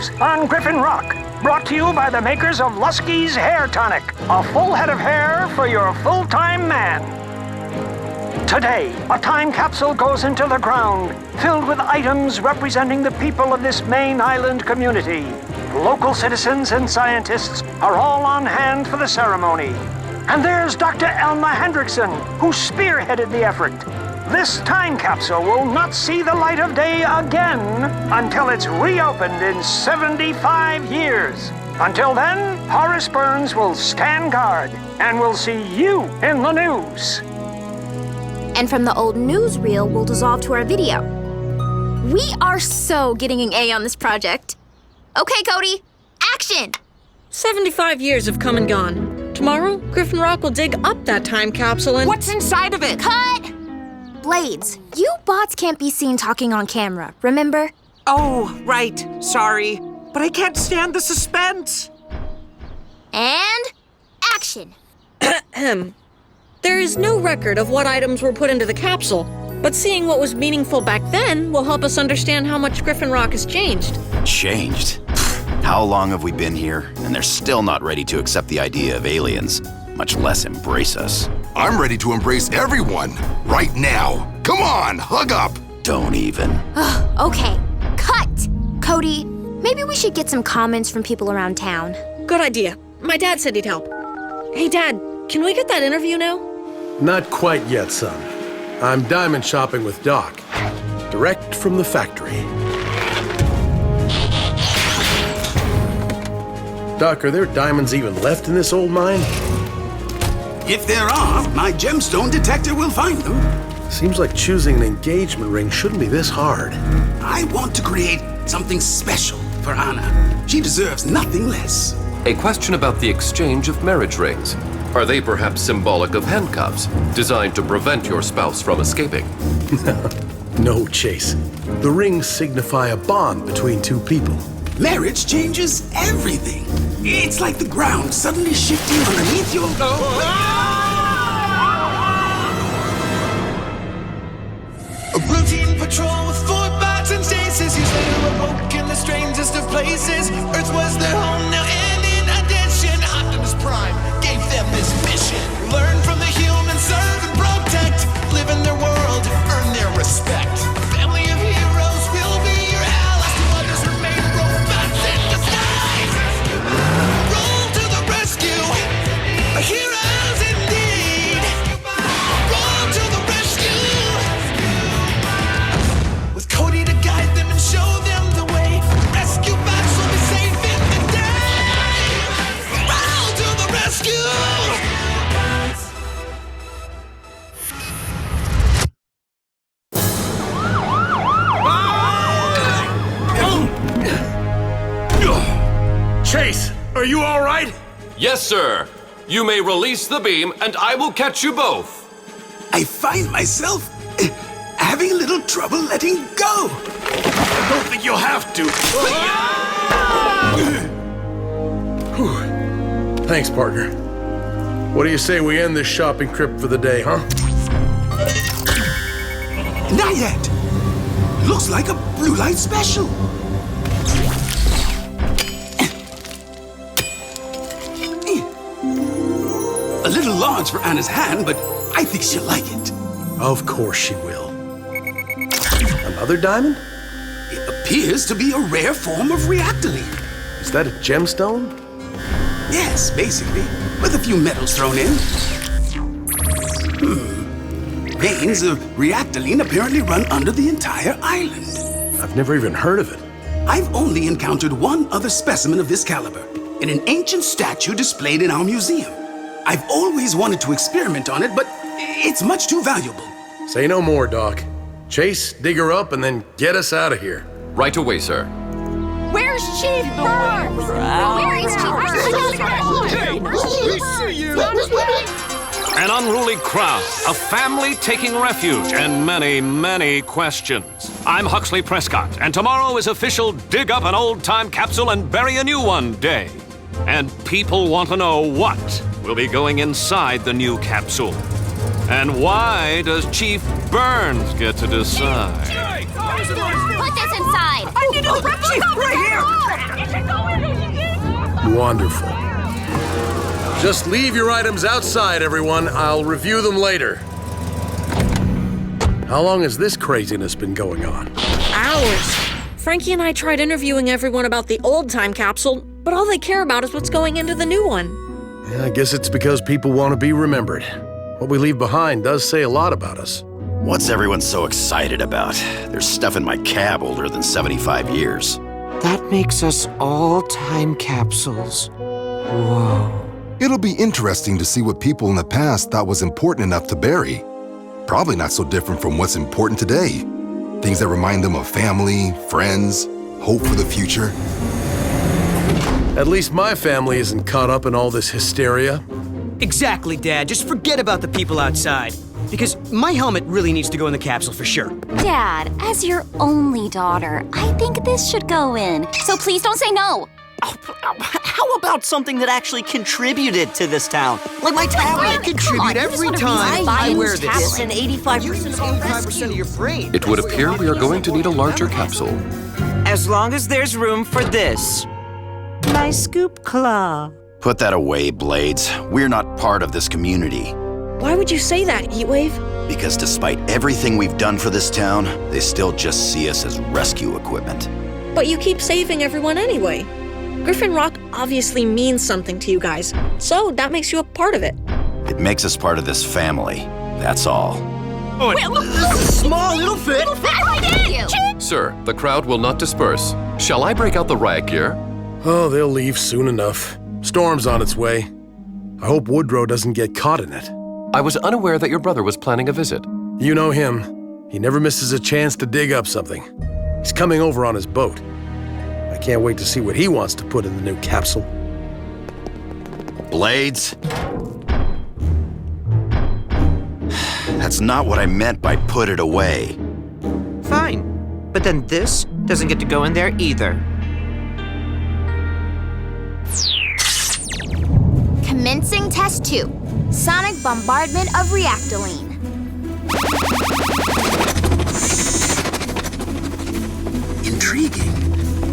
News on Griffin Rock. Brought to you by the makers of Lusky's Hair Tonic, a full head of hair for your full-time man. Today, a time capsule goes into the ground, filled with items representing the people of this Maine Island community. Local citizens and scientists are all on hand for the ceremony. And there's Dr. Elma Hendrickson, who spearheaded the effort. This time capsule will not see the light of day again until it's reopened in 75 years. Until then, Horace Burns will stand guard, and we'll see you in the news. And from the old newsreel, we'll dissolve to our video. We are so getting an A on this project. Okay, Cody, action! 75 years have come and gone. Tomorrow, Griffin Rock will dig up that time capsule and... What's inside of it? Cut! Blades, you bots can't be seen talking on camera, remember? Oh, right. Sorry. But I can't stand the suspense. And action! There is no record of what items were put into the capsule, but seeing what was meaningful back then will help us understand how much Griffin Rock has changed. Changed? How long have we been here, and they're still not ready to accept the idea of aliens, much less embrace us? I'm ready to embrace everyone, right now. Come on, hug up. Don't even. Okay, cut! Cody, maybe we should get some comments from people around town. Good idea. My dad said he'd help. Hey, Dad, can we get that interview now? Not quite yet, son. I'm diamond shopping with Doc, direct from the factory. Doc, are there diamonds even left in this old mine? If there are, my gemstone detector will find them. Seems like choosing an engagement ring shouldn't be this hard. I want to create something special for Anna. She deserves nothing less. A question about the exchange of marriage rings. Are they perhaps symbolic of handcuffs, designed to prevent your spouse from escaping? No, Chase. The rings signify a bond between two people. Marriage changes everything. It's like the ground suddenly shifting underneath your... A routine patrol with 4 bots and stasis. Years later, awoke in the strangest of places. Earth was their home now, and in addition, Optimus Prime gave them this mission. Learn from the humans, serve and protect. Live in their world, earn their respect. A family of heroes will be your allies. To others remain robots in disguise. Roll to the rescue, heroes indeed. Roll to the rescue, with Cody to guide them and show them the way. Rescue bots will be safe in the day. Roll to the rescue. Chase, are you all right? Yes, sir. You may release the beam, and I will catch you both. I find myself having a little trouble letting go. I don't think you'll have to. Whew. Thanks, partner. What do you say we end this shopping trip for the day, huh? Not yet. Looks like a blue light special. A little large for Anna's hand, but I think she'll like it. Of course she will. Another diamond? It appears to be a rare form of reactoline. Is that a gemstone? Yes, basically, with a few metals thrown in. Veins of reactoline apparently run under the entire island. I've never even heard of it. I've only encountered one other specimen of this caliber, in an ancient statue displayed in our museum. I've always wanted to experiment on it, but it's much too valuable. Say no more, Doc. Chase, dig her up, and then get us out of here. Right away, sir. Where's Chief Burns? Where is Chief Burns? An unruly crowd, a family taking refuge, and many, many questions. I'm Huxley Prescott, and tomorrow is official dig up an old time capsule and bury a new one day. And people want to know what will be going inside the new capsule. And why does Chief Burns get to decide? Put this inside. I need a Chief right here! Wonderful. Just leave your items outside, everyone. I'll review them later. How long has this craziness been going on? Hours. Frankie and I tried interviewing everyone about the old time capsule, but all they care about is what's going into the new one. Yeah, I guess it's because people want to be remembered. What we leave behind does say a lot about us. What's everyone so excited about? There's stuff in my cab older than 75 years. That makes us all time capsules. Whoa. It'll be interesting to see what people in the past thought was important enough to bury. Probably not so different from what's important today. Things that remind them of family, friends, hope for the future. At least my family isn't caught up in all this hysteria. Exactly, Dad. Just forget about the people outside. Because my helmet really needs to go in the capsule for sure. Dad, as your only daughter, I think this should go in. So please don't say no. How about something that actually contributed to this town? Like my tablet. I contribute every time I wear this. And 85% of your brain. It would appear we are going to need a larger capsule. As long as there's room for this. My scoop claw. Put that away, Blades. We're not part of this community. Why would you say that, Heatwave? Because despite everything we've done for this town, they still just see us as rescue equipment. But you keep saving everyone anyway. Griffin Rock obviously means something to you guys, so that makes you a part of it. It makes us part of this family. That's all. Oh, this is a small little fit. Sir, the crowd will not disperse. Shall I break out the riot gear? Oh, they'll leave soon enough. Storm's on its way. I hope Woodrow doesn't get caught in it. I was unaware that your brother was planning a visit. You know him. He never misses a chance to dig up something. He's coming over on his boat. I can't wait to see what he wants to put in the new capsule. Blades? That's not what I meant by put it away. Fine. But then this doesn't get to go in there either. Commencing Test 2. Sonic Bombardment of Reactoline. Intriguing.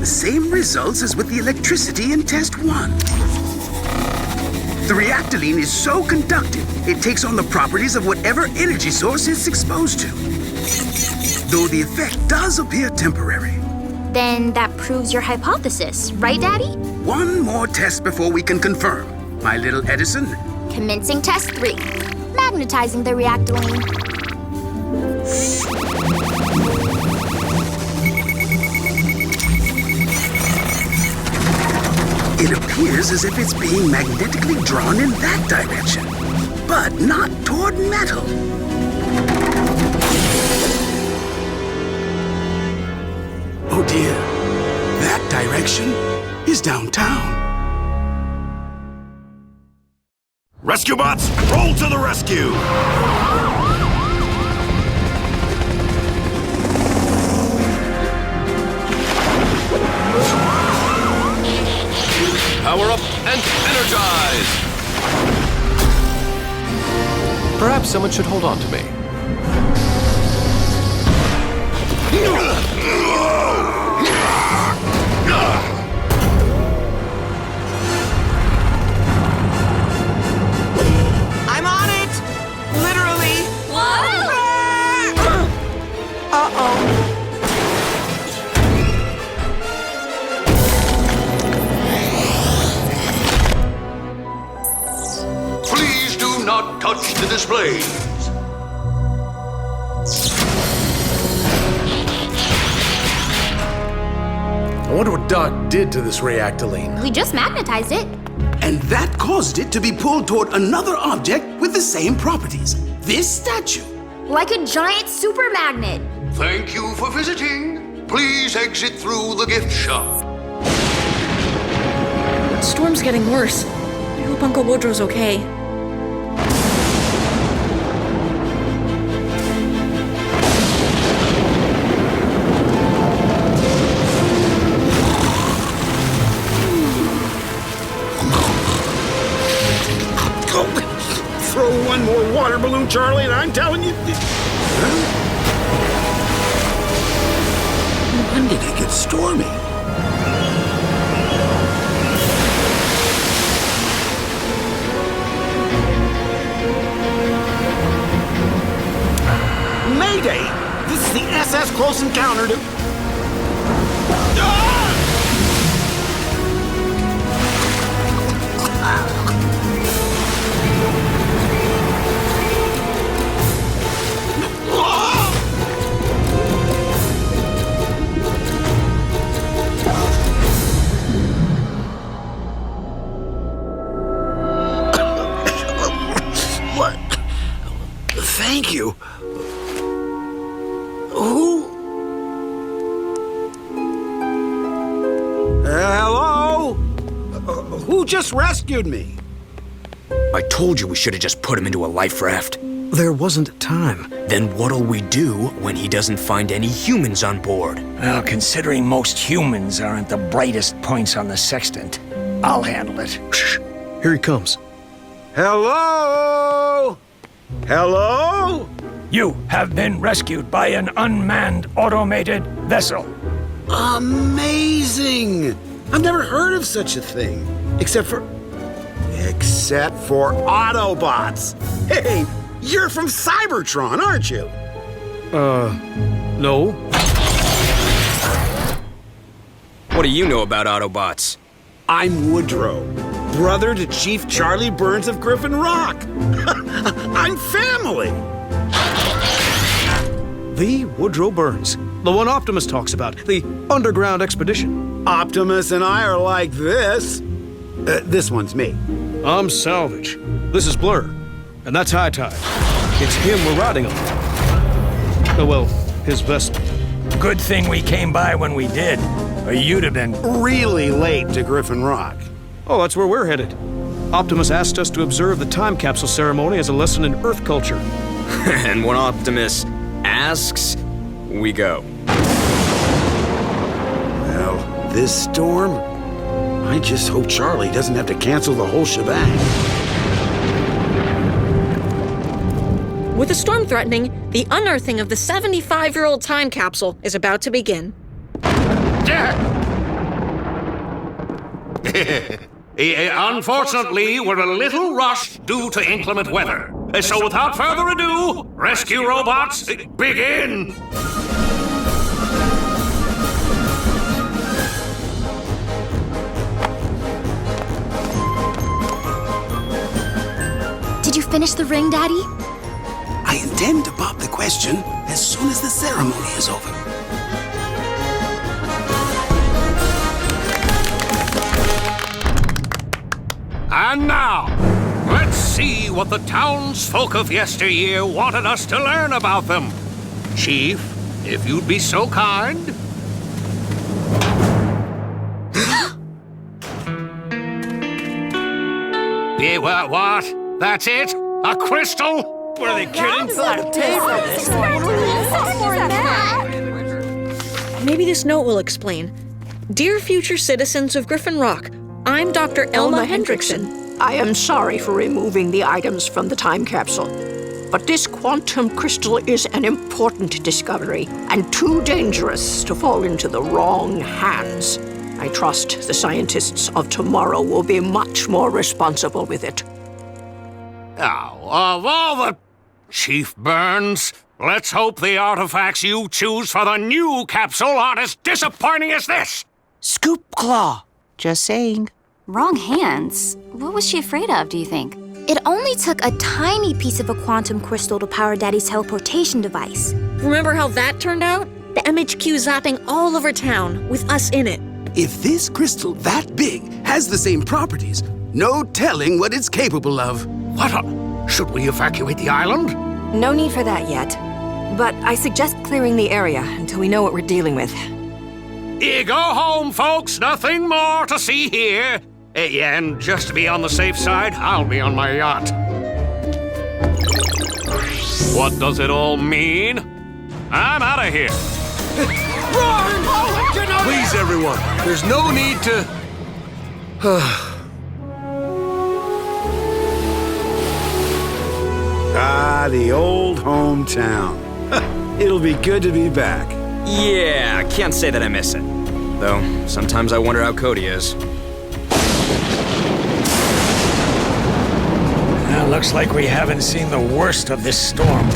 The same results as with the electricity in Test 1. The reactoline is so conductive, it takes on the properties of whatever energy source it's exposed to. Though the effect does appear temporary. Then that proves your hypothesis, right, Daddy? One more test before we can confirm. My little Edison. Commencing Test 3. Magnetizing the reactoline. It appears as if it's being magnetically drawn in that direction, but not toward metal. Oh dear, that direction is downtown. Rescue bots, roll to the rescue! Power up and energize! Perhaps someone should hold on to me. I'm on it! Literally! Whoa! Uh-oh. Please do not touch the displays. I wonder what Doc did to this reactoline. We just magnetized it. And that caused it to be pulled toward another object with the same properties. This statue. Like a giant super magnet. Thank you for visiting. Please exit through the gift shop. The storm's getting worse. I hope Uncle Woodrow's okay. Throw one more water balloon, Charlie, and I'm telling you... When did it get stormy? Mayday! This is the SS Close Encounter to... What? Thank you. Hello? Who just rescued me? I told you we should have just put him into a life raft. There wasn't time. Then what'll we do when he doesn't find any humans on board? Well, considering most humans aren't the brightest points on the sextant, I'll handle it. Shh. Here he comes. Hello? Hello? You have been rescued by an unmanned automated vessel. Amazing! I've never heard of such a thing. Except for Autobots. Hey, you're from Cybertron, aren't you? No. What do you know about Autobots? I'm Woodrow, brother to Chief Charlie Burns of Griffin Rock. I'm family. The Woodrow Burns. The one Optimus talks about. The underground expedition. Optimus and I are like this. This one's me. I'm Salvage. This is Blur. And that's High Tide. It's him we're riding on. Oh, well, his vessel. Good thing we came by when we did, or you'd have been really late to Griffin Rock. Oh, that's where we're headed. Optimus asked us to observe the time capsule ceremony as a lesson in Earth culture. And when Optimus asks, we go. Well, this storm, I just hope Charlie doesn't have to cancel the whole shebang. With the storm threatening, the unearthing of the 75-year-old time capsule is about to begin. Unfortunately, we're a little rushed due to inclement weather. So without further ado, rescue robots, begin! Did you finish the ring, Daddy? I intend to pop the question as soon as the ceremony is over. And now, let's see what the townsfolk of yesteryear wanted us to learn about them. Chief, if you'd be so kind. What? That's it? A crystal? What are they kidding? Maybe this note will explain. Dear future citizens of Griffin Rock, I'm Dr. Elma Hendrickson. I am sorry for removing the items from the time capsule, but this quantum crystal is an important discovery and too dangerous to fall into the wrong hands. I trust the scientists of tomorrow will be much more responsible with it. Now, of all the... Chief Burns, let's hope the artifacts you choose for the new capsule aren't as disappointing as this! Scoop Claw. Just saying. Wrong hands. What was she afraid of, do you think? It only took a tiny piece of a quantum crystal to power Daddy's teleportation device. Remember how that turned out? The MHQ zapping all over town, with us in it. If this crystal that big has the same properties, no telling what it's capable of. Should we evacuate the island? No need for that yet. But I suggest clearing the area until we know what we're dealing with. Go home, folks. Nothing more to see here. And just to be on the safe side, I'll be on my yacht. What does it all mean? I'm out of here. Please, everyone. There's no need to... Ah, the old hometown. It'll be good to be back. Yeah, I can't say that I miss it. Though, sometimes I wonder how Cody is. Well, looks like we haven't seen the worst of this storm.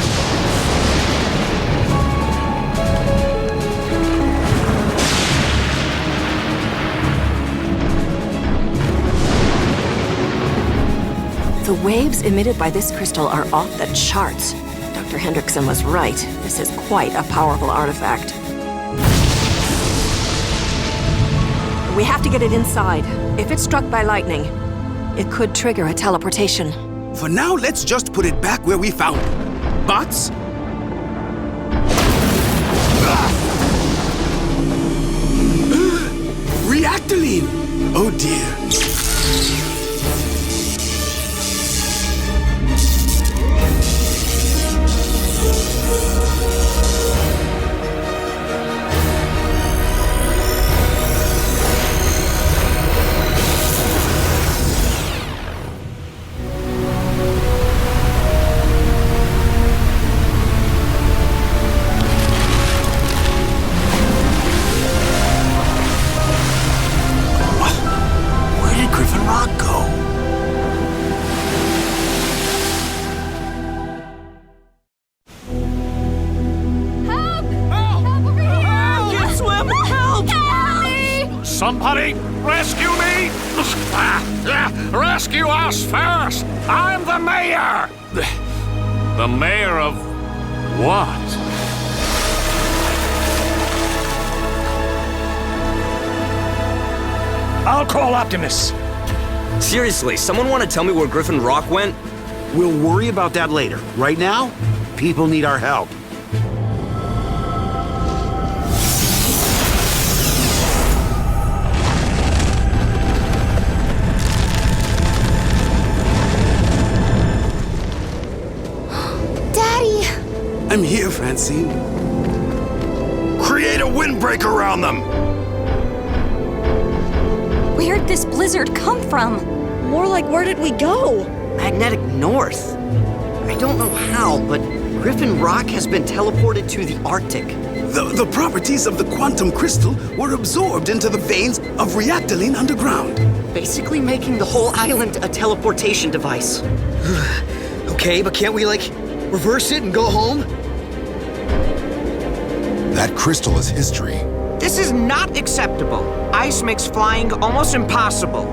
The waves emitted by this crystal are off the charts. Dr. Hendrickson was right. This is quite a powerful artifact. We have to get it inside. If it's struck by lightning, it could trigger a teleportation. For now, let's just put it back where we found it. Bots? Reactoline! Oh dear. Somebody rescue me! Rescue us first! I'm the mayor! The mayor of what? I'll call Optimus. Seriously, someone want to tell me where Griffin Rock went? We'll worry about that later. Right now, people need our help. I'm here, Francine. Create a windbreak around them! Where'd this blizzard come from? More like, where did we go? Magnetic north. I don't know how, but Griffin Rock has been teleported to the Arctic. The properties of the quantum crystal were absorbed into the veins of Reactoline underground. Basically making the whole island a teleportation device. Okay, but can't we, reverse it and go home? That crystal is history. This is not acceptable. Ice makes flying almost impossible.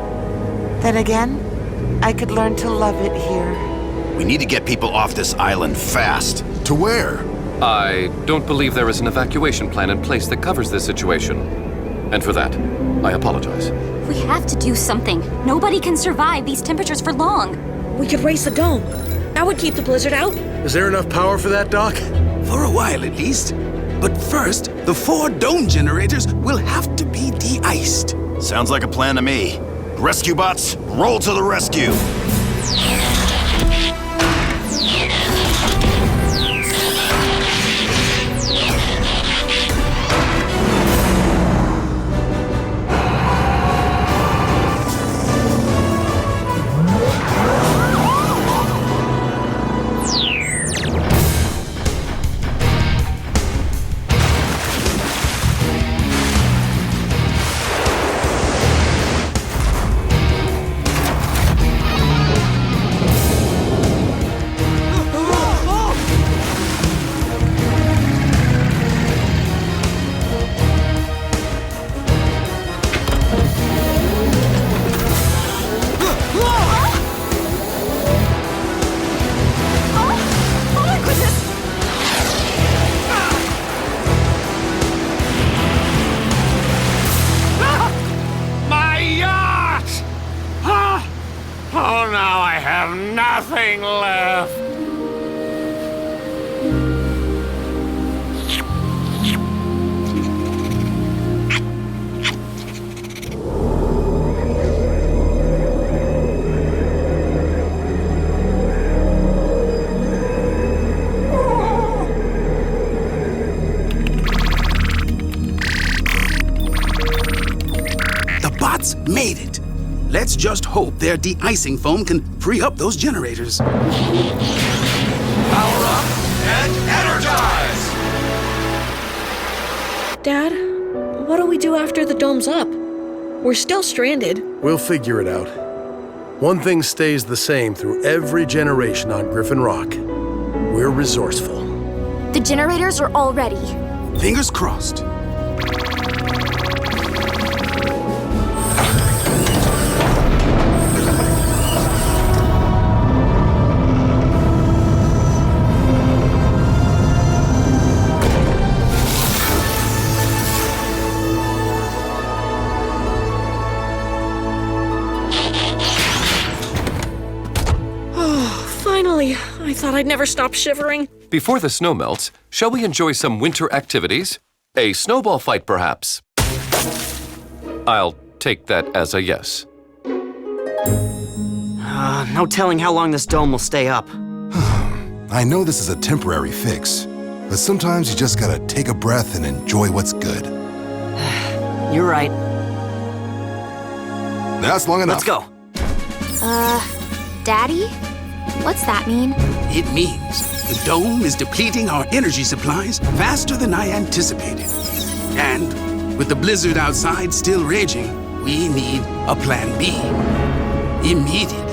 Then again, I could learn to love it here. We need to get people off this island fast. To where? I don't believe there is an evacuation plan in place that covers this situation. And for that, I apologize. We have to do something. Nobody can survive these temperatures for long. We could raise the dome. That would keep the blizzard out. Is there enough power for that, Doc? For a while, at least. But first, the 4 dome generators will have to be de-iced. Sounds like a plan to me. Rescue bots, roll to the rescue! Oh, now I have nothing left. The bots made it. Let's just hope their de-icing foam can free up those generators. Power up and energize! Dad, what do we do after the dome's up? We're still stranded. We'll figure it out. One thing stays the same through every generation on Griffin Rock. We're resourceful. The generators are all ready. Fingers crossed. Finally, I thought I'd never stop shivering. Before the snow melts, shall we enjoy some winter activities? A snowball fight, perhaps? I'll take that as a yes. No telling how long this dome will stay up. I know this is a temporary fix, but sometimes you just gotta take a breath and enjoy what's good. You're right. That's long enough. Let's go. Daddy? What's that mean? It means the dome is depleting our energy supplies faster than I anticipated. And with the blizzard outside still raging, we need a plan B. Immediate.